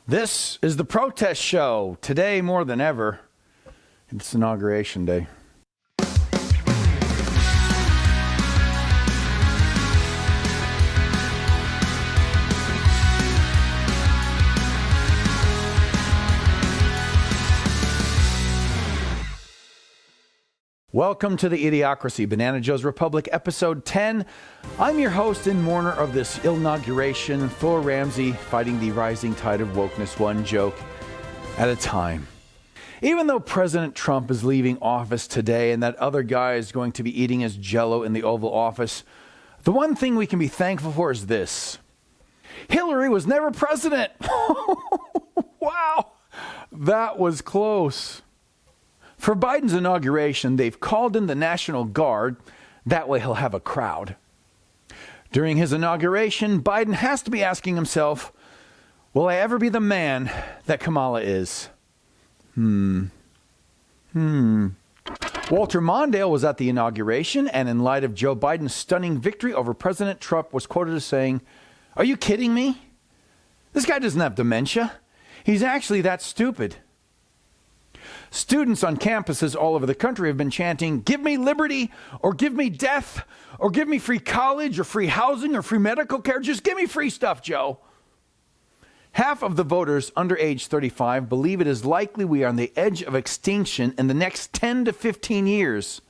This is the protest show. Today, more than ever, it's Inauguration Day. Welcome to the Idiocracy, Banana Joe's Republic, episode 10. I'm your host and mourner of this inauguration, Thor Ramsey, fighting the rising tide of wokeness one joke at a time. Even though President Trump is leaving office today and that other guy is going to be eating his Jell-O in the Oval Office, the one thing we can be thankful for is this. Hillary was never president. Wow, that was close. For Biden's inauguration, they've called in the National Guard. That way he'll have a crowd. During his inauguration, Biden has to be asking himself, will I ever be the man that Kamala is? Walter Mondale was at the inauguration, and in light of Joe Biden's stunning victory over President Trump, was quoted as saying, "Are you kidding me? This guy doesn't have dementia. He's actually that stupid." Students on campuses all over the country have been chanting, "Give me liberty," or "Give me death," or "Give me free college," or "free housing," or "free medical care." Just give me free stuff, Joe. Half of the voters under age 35 believe it is likely we are on the edge of extinction in the next 10 to 15 years.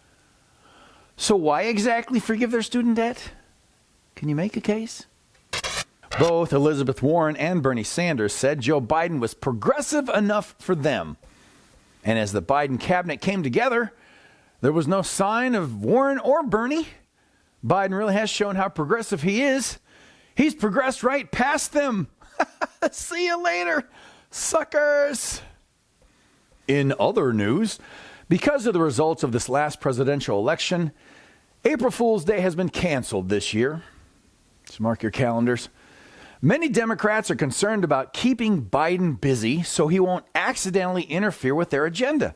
So why exactly forgive their student debt? Can you make a case? Both Elizabeth Warren and Bernie Sanders said Joe Biden was progressive enough for them. And as the Biden cabinet came together, there was no sign of Warren or Bernie. Biden really has shown how progressive he is. He's progressed right past them. See you later, suckers. In other news, because of the results of this last presidential election, April Fool's Day has been canceled this year. So mark your calendars. Many Democrats are concerned about keeping Biden busy so he won't accidentally interfere with their agenda.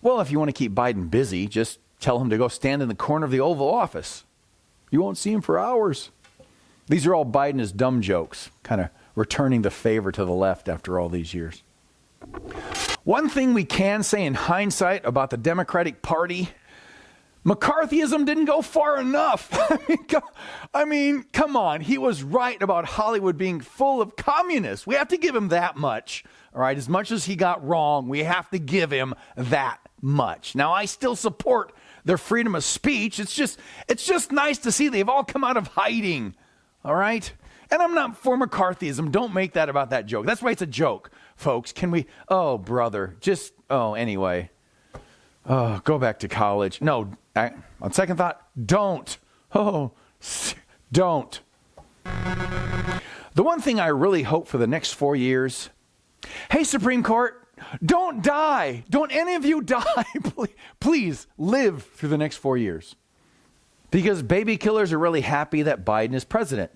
Well, if you want to keep Biden busy, just tell him to go stand in the corner of the Oval Office. You won't see him for hours. These are all Biden is dumb jokes, kind of returning the favor to the left after all these years. One thing we can say in hindsight about the Democratic Party, McCarthyism didn't go far enough. I mean, come on. He was right about Hollywood being full of communists. We have to give him that much. All right, as much as he got wrong, we have to give him that much. Now, I still support their freedom of speech. It's just nice to see they've all come out of hiding. All right? And I'm not for McCarthyism. Don't make that about that joke. That's why it's a joke, folks. Can we? Oh, brother. Anyway. Oh, go back to college. No, on second thought, don't. Don't. The one thing I really hope for the next 4 years, hey, Supreme Court, don't die. Don't any of you die. Please live through the next 4 years. Because baby killers are really happy that Biden is president.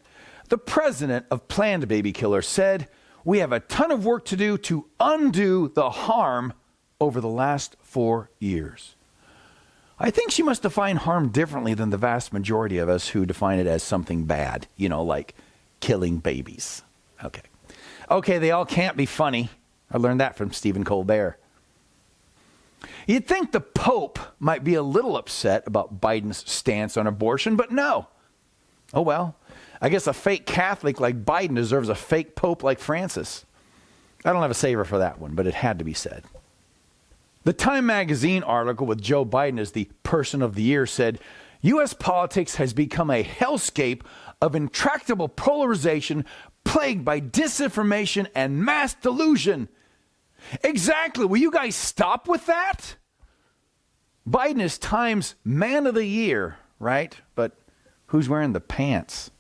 The president of planned baby killers said, we have a ton of work to do to undo the harm over the last 4 years. I think she must define harm differently than the vast majority of us who define it as something bad, like killing babies. Okay, they all can't be funny. I learned that from Stephen Colbert. You'd think the Pope might be a little upset about Biden's stance on abortion, but no. Oh well, I guess a fake Catholic like Biden deserves a fake Pope like Francis. I don't have a saver for that one, but it had to be said. The Time magazine article with Joe Biden as the person of the year said, U.S. politics has become a hellscape of intractable polarization plagued by disinformation and mass delusion. Exactly. Will you guys stop with that? Biden is Time's man of the year, right? But who's wearing the pants?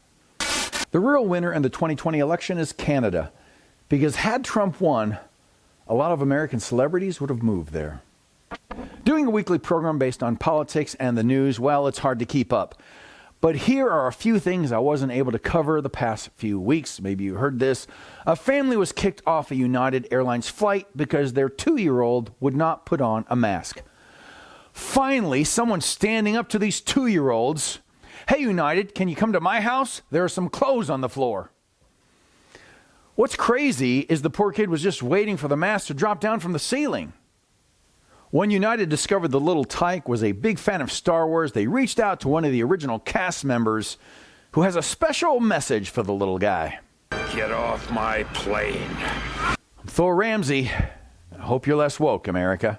The real winner in the 2020 election is Canada, because had Trump won, a lot of American celebrities would have moved there. Doing a weekly program based on politics and the news, well, it's hard to keep up. But here are a few things I wasn't able to cover the past few weeks. Maybe you heard this. A family was kicked off a United Airlines flight because their 2-year-old would not put on a mask. Finally, someone's standing up to these 2-year-olds. Hey, United, can you come to my house? There are some clothes on the floor. What's crazy is the poor kid was just waiting for the mask to drop down from the ceiling. When United discovered the little tyke was a big fan of Star Wars, they reached out to one of the original cast members who has a special message for the little guy. Get off my plane. I'm Thor Ramsey. I hope you're less woke, America.